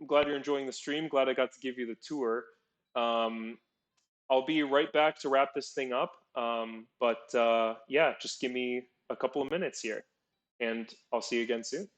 I'm glad you're enjoying the stream. Glad I got to give you the tour. Um, I'll be right back to wrap this thing up. But yeah, just give me a couple of minutes here, and I'll see you again soon.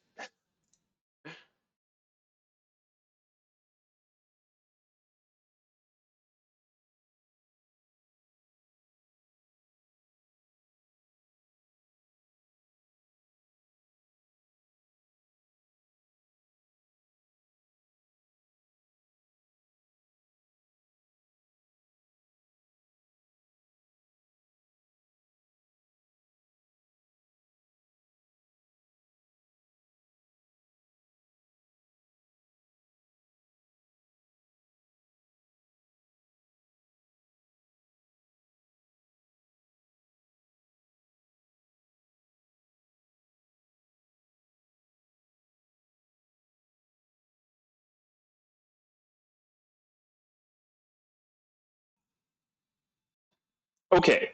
Okay,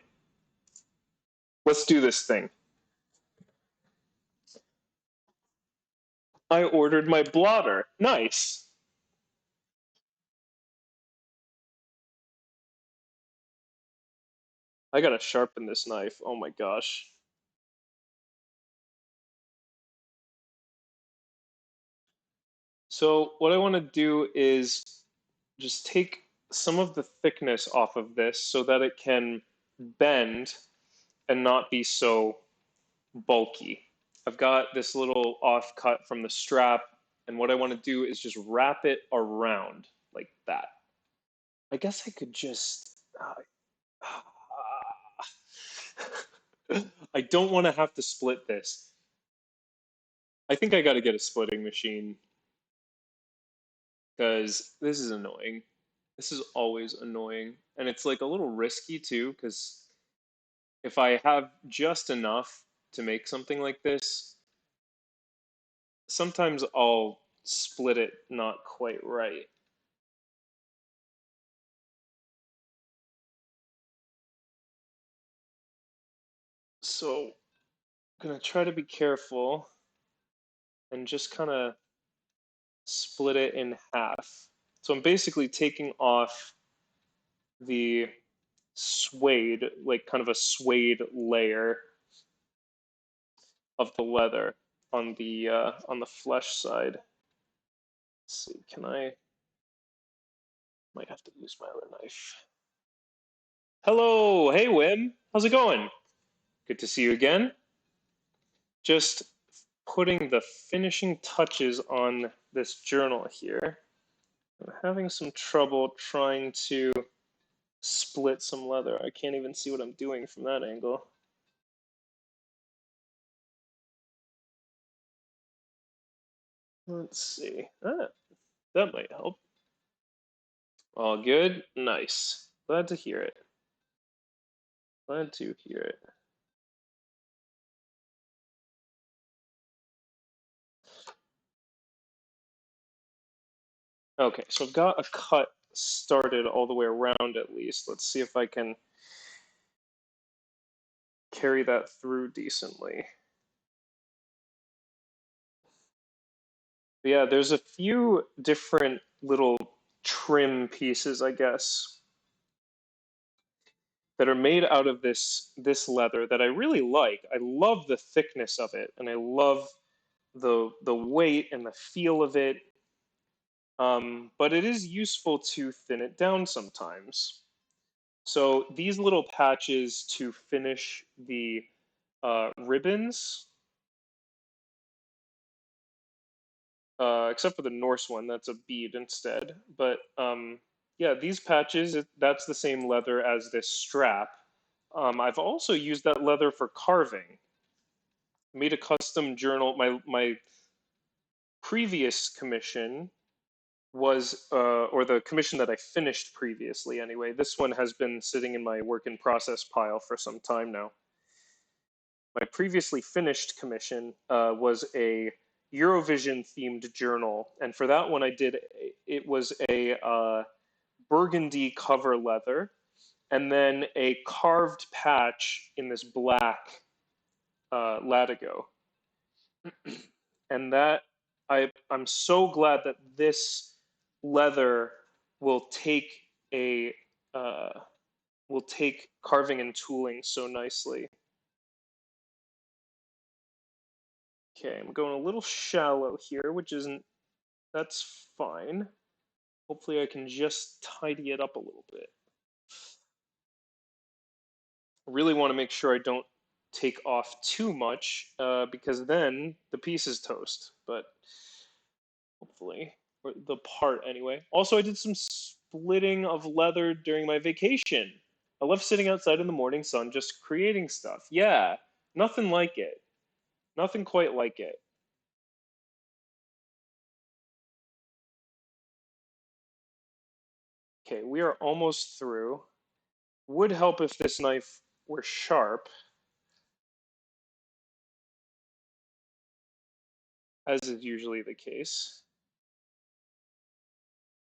let's do this thing. I ordered my blotter. Nice. I gotta sharpen this knife. Oh my gosh. So what I want to do is just take some of the thickness off of this so that it can bend and not be so bulky. I've got this little offcut from the strap, and what I want to do is just wrap it around like that. I guess I could just. I don't want to have to split this. I think I got to get a splitting machine because this is annoying. This is always annoying. And it's like a little risky too, because if I have just enough to make something like this, sometimes I'll split it not quite right. So I'm gonna try to be careful and just kind of split it in half. So I'm basically taking off the suede, like kind of a suede layer of the leather on the flesh side. Let's see, can I might have to use my other knife. Hello, hey Wim, how's it going? Good to see you again. Just putting the finishing touches on this journal here. I'm having some trouble trying to split some leather. I can't even see what I'm doing from that angle. Let's see. That might help. All good? Nice. Glad to hear it. Glad to hear it. Okay, so I've got a cut started all the way around at least. Let's see if I can carry that through decently. But yeah, there's a few different little trim pieces, I guess, that are made out of this leather that I really like. I love the thickness of it, and I love the weight and the feel of it. But it is useful to thin it down sometimes. So these little patches to finish the ribbons, except for the Norse one, that's a bead instead. But yeah, these patches, that's the same leather as this strap. I've also used that leather for carving. Made a custom journal. My previous commission was, or the commission that I finished previously anyway. This one has been sitting in my work in process pile for some time now. My previously finished commission was a Eurovision themed journal, and for that one I did it was a burgundy cover leather, and then a carved patch in this black latigo, and that I'm so glad that this leather will take a uh, will take carving and tooling so nicely. Okay, I'm going a little shallow here, which isn't that's fine. Hopefully I can just tidy it up a little bit. I really want to make sure I don't take off too much because then the piece is toast. But hopefully, or the part anyway. Also, I did some splitting of leather during my vacation. I love sitting outside in the morning sun just creating stuff. Yeah, nothing like it. Nothing quite like it. Okay, we are almost through. Would help if this knife were sharp, as is usually the case.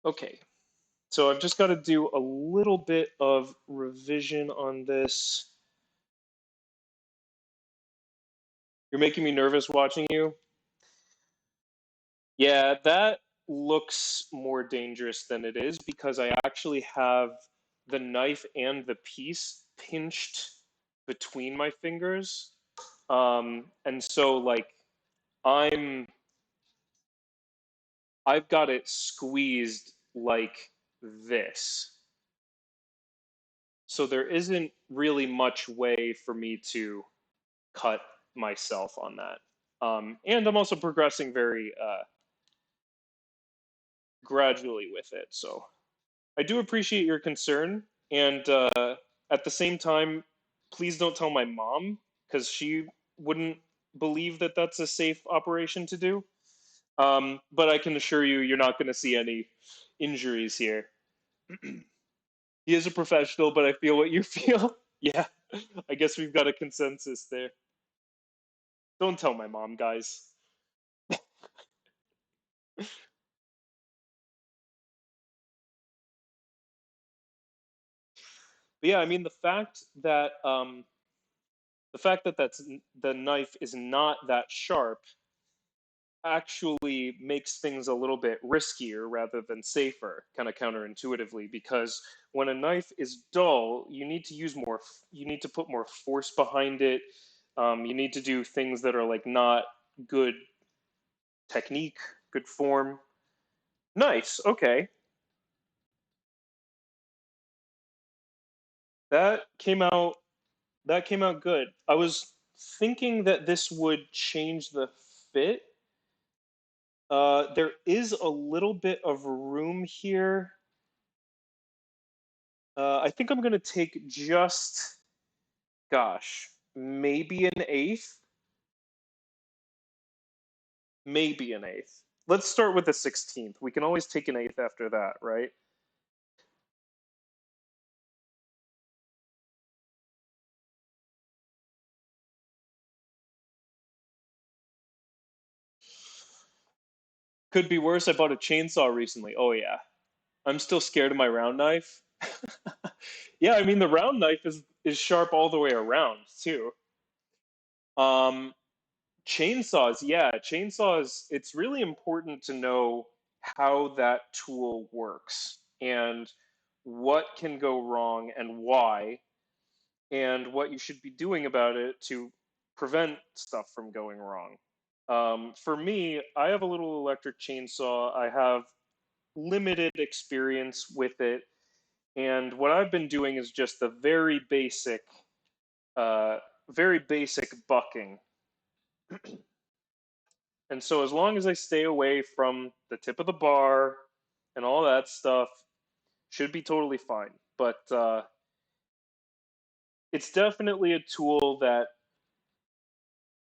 Okay, so I've just got to do a little bit of revision on this. You're making me nervous watching you. Yeah, that looks more dangerous than it is because I actually have the knife and the piece pinched between my fingers. And so like I'm I've got it squeezed like this. So there isn't really much way for me to cut myself on that. And I'm also progressing very gradually with it. So I do appreciate your concern. And at the same time, please don't tell my mom because she wouldn't believe that that's a safe operation to do. But I can assure you, you're not going to see any injuries here. He is a professional, but I feel what you feel. Yeah, I guess we've got a consensus there. Don't tell my mom, guys. But yeah, I mean the fact that the knife is not that sharp actually makes things a little bit riskier rather than safer, kind of counterintuitively, because when a knife is dull, you need to use more, you need to put more force behind it. You need to do things that are like not good technique, good form. Nice. Okay. That came out that came out good. I was thinking that this would change the fit. There is a little bit of room here. I think I'm gonna take just, gosh, maybe an eighth, maybe an eighth. Let's start with the 16th. We can always take an eighth after that, right? Could be worse. I bought a chainsaw recently. Oh yeah, I'm still scared of my round knife. Yeah, I mean the round knife is sharp all the way around too. Um, Chainsaws, yeah, chainsaws, it's really important to know how that tool works and what can go wrong and why, and what you should be doing about it to prevent stuff from going wrong. For me, I have a little electric chainsaw. I have limited experience with it, and what I've been doing is just the uh, very basic bucking. And so as long as I stay away from the tip of the bar and all that stuff, should be totally fine. But it's definitely a tool that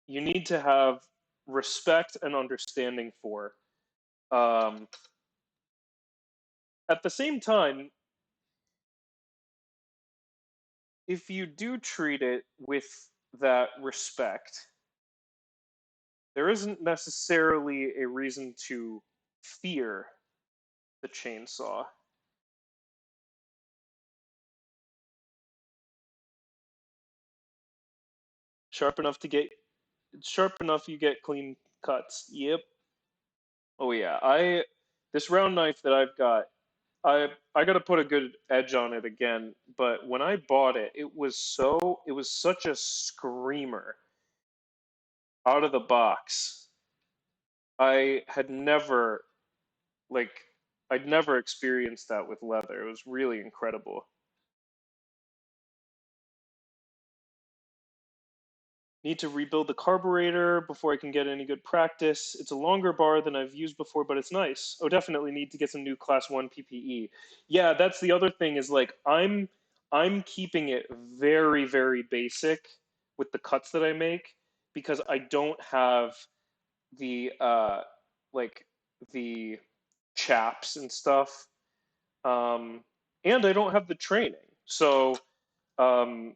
you need to have respect and understanding for. Um, at the same time, if you do treat it with that respect, there isn't necessarily a reason to fear the chainsaw. Sharp enough to get sharp enough you get clean cuts. Yep. Oh yeah, I this round knife that I've got, I got to put a good edge on it again, but when I bought it, it was such a screamer out of the box. I had never like I'd never experienced that with leather. It was really incredible. Need to rebuild the carburetor before I can get any good practice. It's a longer bar than I've used before, but it's nice. Oh, definitely need to get some new class 1 PPE. Yeah, that's the other thing is like I'm keeping it very, very basic with the cuts that I make because I don't have the like the chaps and stuff. Um and I don't have the training. So um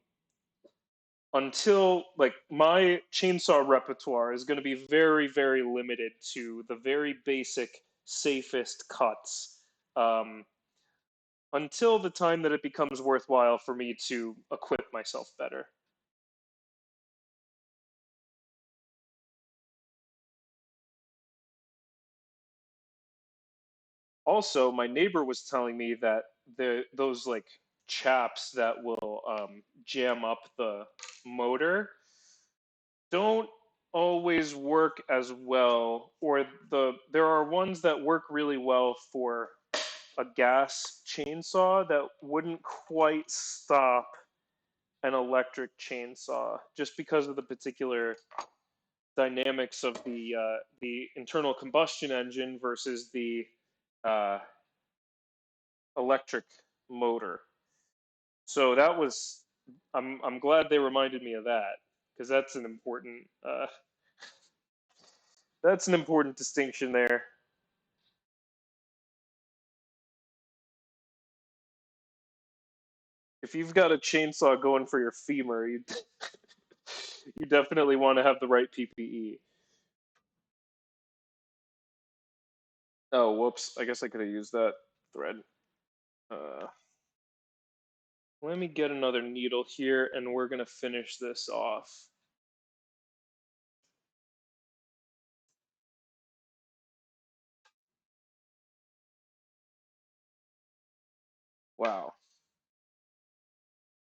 until like my chainsaw repertoire is going to be very, very limited to the very basic, safest cuts um, until the time that it becomes worthwhile for me to equip myself better. Also, my neighbor was telling me that those like chaps that will jam up the motor don't always work as well, or there are ones that work really well for a gas chainsaw that wouldn't quite stop an electric chainsaw just because of the particular dynamics of the internal combustion engine versus the uh, electric motor. So that was I'm glad they reminded me of that because that's an important distinction there. If you've got a chainsaw going for your femur, you you definitely want to have the right PPE. Oh, whoops. I guess I could have used that thread. Uh, Let me get another needle here and we're going to finish this off. Wow.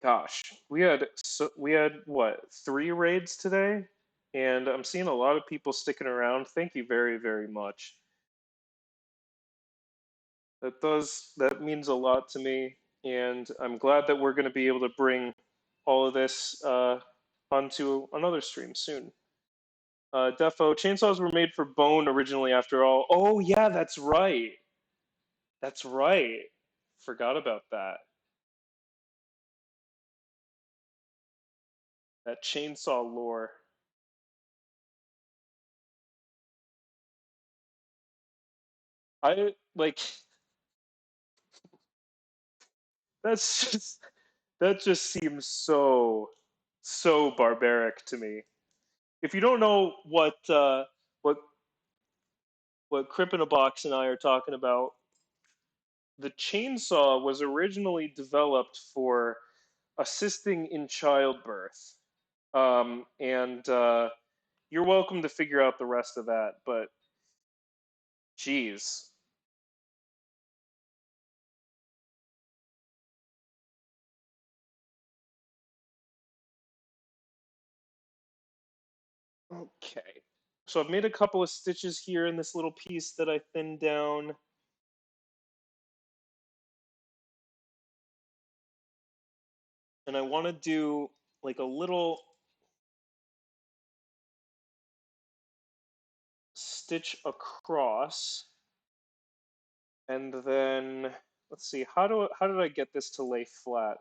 Gosh, we had what, 3 raids today? And I'm seeing a lot of people sticking around. Thank you very, very much. That means a lot to me, and I'm glad that we're going to be able to bring all of this onto another stream soon. Defo, chainsaws were made for bone originally, after all. Oh yeah, that's right. That's right. Forgot about that. That chainsaw lore. I like that's just that just seems so barbaric to me. If you don't know what what Crip in a Box and I are talking about, the chainsaw was originally developed for assisting in childbirth. And you're welcome to figure out the rest of that, but geez. Okay. So I've made a couple of stitches here in this little piece that I thinned down. And I want to do like a little stitch across. And then let's see, how did I get this to lay flat?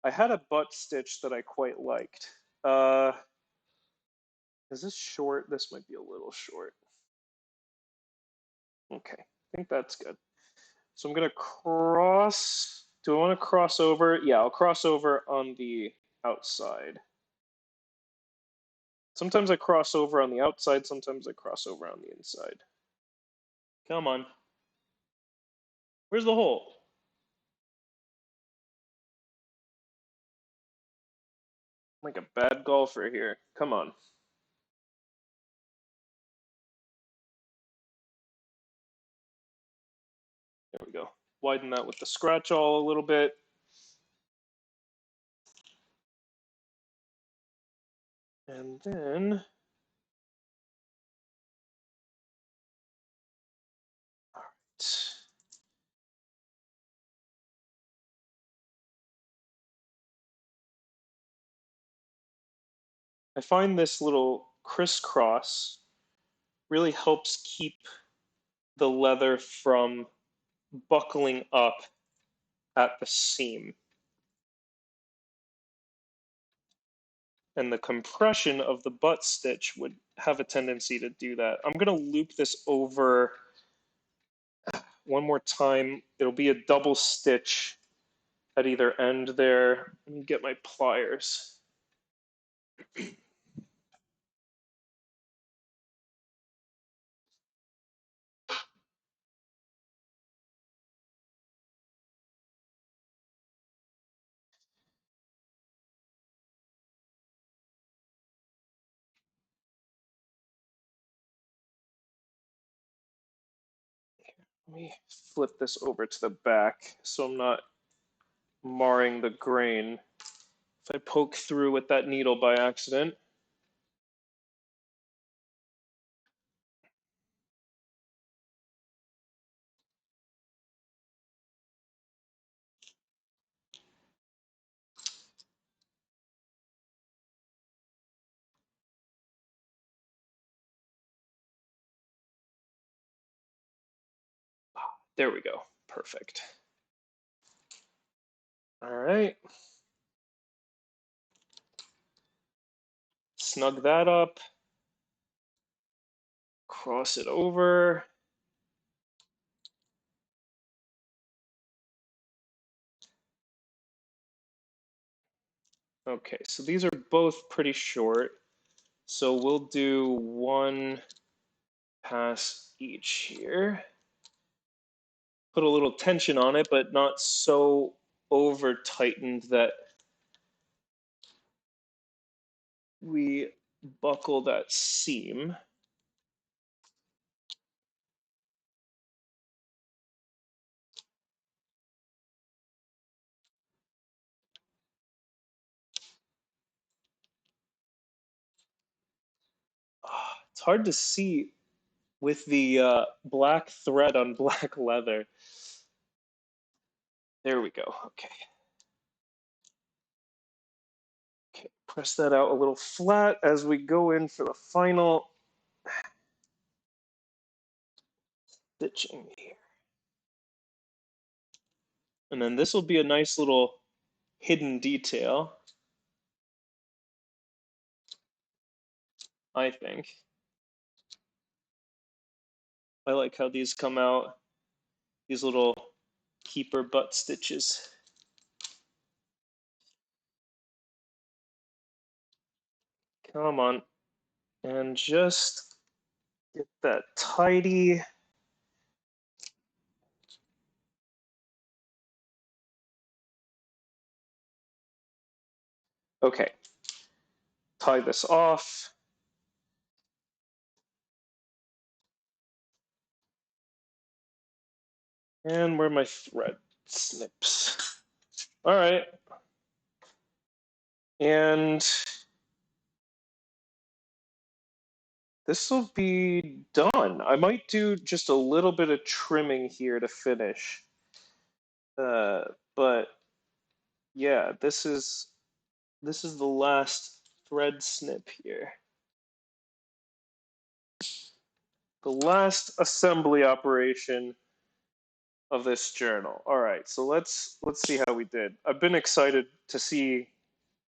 I had a butt stitch that I quite liked. Is this short? This might be a little short. Okay, I think that's good. So I'm gonna cross. Do I want to cross over? Yeah, I'll cross over on the outside. Sometimes I cross over on the outside, sometimes I cross over on the inside. Come on. Where's the hole? I'm like a bad golfer here. Come on. There we go. Widen that with the scratch awl a little bit. And then, all right. I find this little crisscross really helps keep the leather from buckling up at the seam. And the compression of the butt stitch would have a tendency to do that. I'm going to loop this over one more time. It'll be a double stitch at either end there. Let me get my pliers. Let me flip this over to the back so I'm not marring the grain. If I poke through with that needle by accident. There we go. Perfect. All right. Snug that up. Cross it over. Okay, so these are both pretty short. So we'll do one pass each here. Put a little tension on it, but not so over tightened that we buckle that seam. It's hard to see with the black thread on black leather. There we go. Okay. Okay, press that out a little flat as we go in for the final stitching here. And then this will be a nice little hidden detail, I think. I like how these come out, these little keeper butt stitches. Come on. And just get that tidy. Okay, tie this off. And where are my thread snips? All right. And this will be done. I might do just a little bit of trimming here to finish. But yeah, this is the last thread snip here. The last assembly operation of this journal. All right, so let's see how we did. I've been excited to see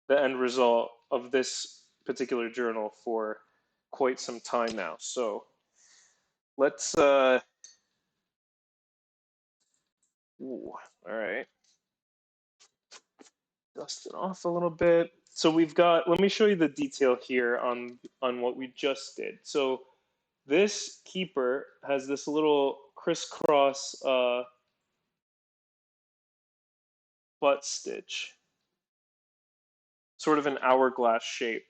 the end result of this particular journal for quite some time now. So let's ooh, all right. Dust it off a little bit. So we've got, let me show you the detail here on what we just did. So this keeper has this little crisscross butt stitch, sort of an hourglass shape,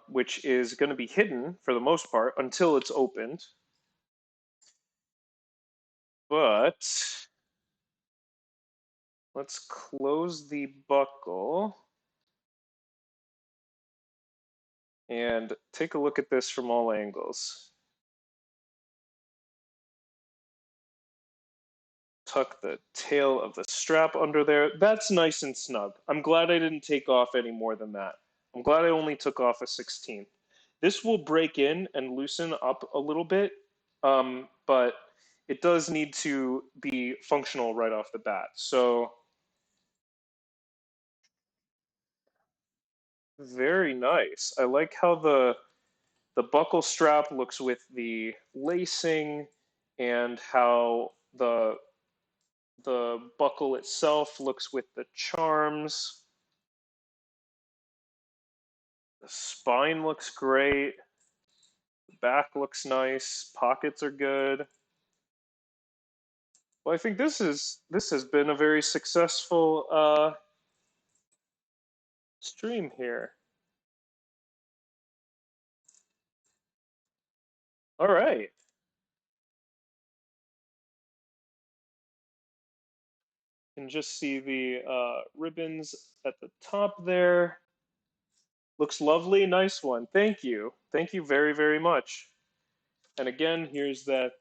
which is going to be hidden for the most part until it's opened. But let's close the buckle and take a look at this from all angles. Tuck the tail of the strap under there. That's nice and snug. I'm glad I didn't take off any more than that. I'm glad I only took off a 16th. This will break in and loosen up a little bit, but it does need to be functional right off the bat. So very nice. I like how the buckle strap looks with the lacing and how the buckle itself looks with the charms. The spine looks great. The back looks nice. Pockets are good. Well, I think this has been a very successful stream here. All right. You can just see the ribbons at the top there. Looks lovely. Nice one. Thank you. Thank you very, very much. And again, here's that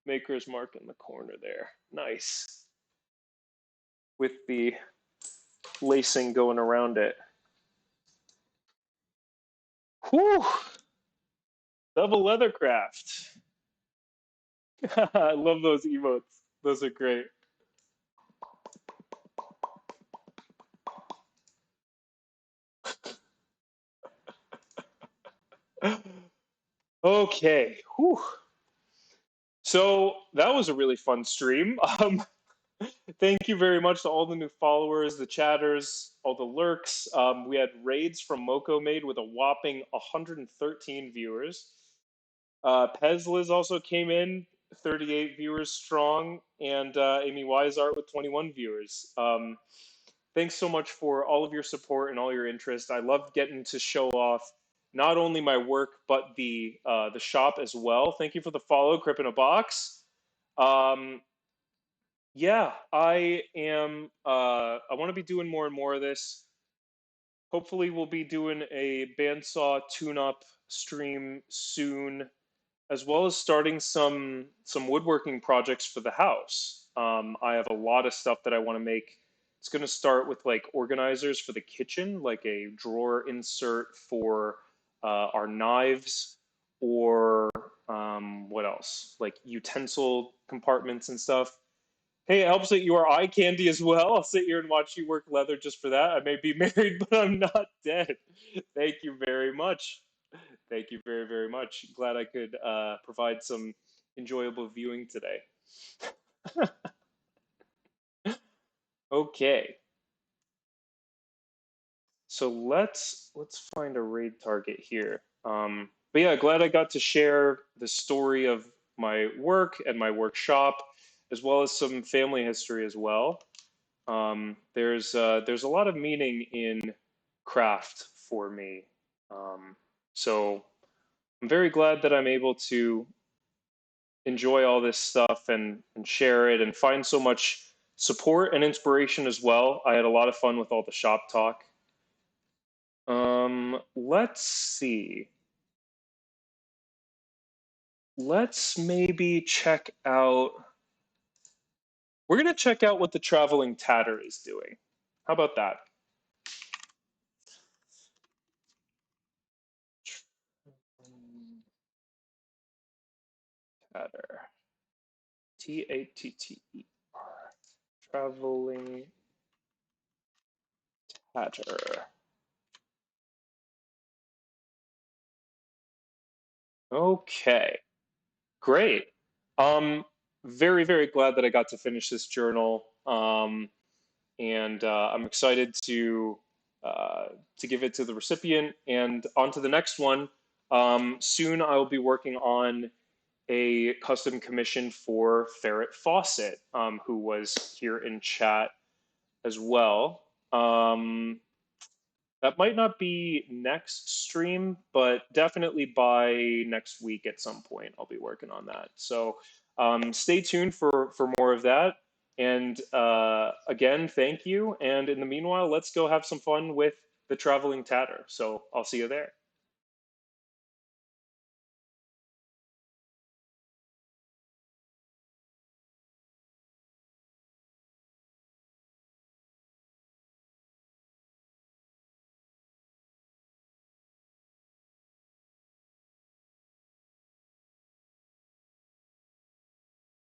maker's mark in the corner there. Nice. With the lacing going around it. Whew! Double leathercraft. I love those emotes. Those are great. Okay. Whew. So that was a really fun stream. Thank you very much to all the new followers, the chatters, all the lurks. We had raids from Moko made with a whopping 113 viewers. Pezliz also came in, 38 viewers strong, and Amy Wiseart with 21 viewers. Thanks so much for all of your support and all your interest. I love getting to show off not only my work but the shop as well. Thank you for the follow, Crip in a Box. Um, yeah, I am. I want to be doing more and more of this. Hopefully, we'll be doing a bandsaw tune-up stream soon, as well as starting some woodworking projects for the house. I have a lot of stuff that I want to make. It's going to start with like organizers for the kitchen, like a drawer insert for our knives, or what else? Like utensil compartments and stuff. Hey, it helps that you are eye candy as well. I'll sit here and watch you work leather just for that. I may be married, but I'm not dead. Thank you very much. Thank you very, very much. Glad I could provide some enjoyable viewing today. Okay, so let's find a raid target here. But yeah, glad I got to share the story of my work and my workshop, as well as some family history as well. There's a lot of meaning in craft for me. So I'm very glad that I'm able to enjoy all this stuff and share it and find so much support and inspiration as well. I had a lot of fun with all the shop talk. Let's see. Let's maybe check out. We're gonna check out what the traveling tatter is doing. How about that? Tatter. Tatter. Traveling tatter. Okay, great. Um, very, very glad that I got to finish this journal. And I'm excited to give it to the recipient and on to the next one. Soon I will be working on a custom commission for Ferret Fawcett, who was here in chat as well. That might not be next stream, but definitely by next week at some point, I'll be working on that. So Stay tuned for more of that. And again, thank you. And in the meanwhile, let's go have some fun with the traveling tatter. So I'll see you there.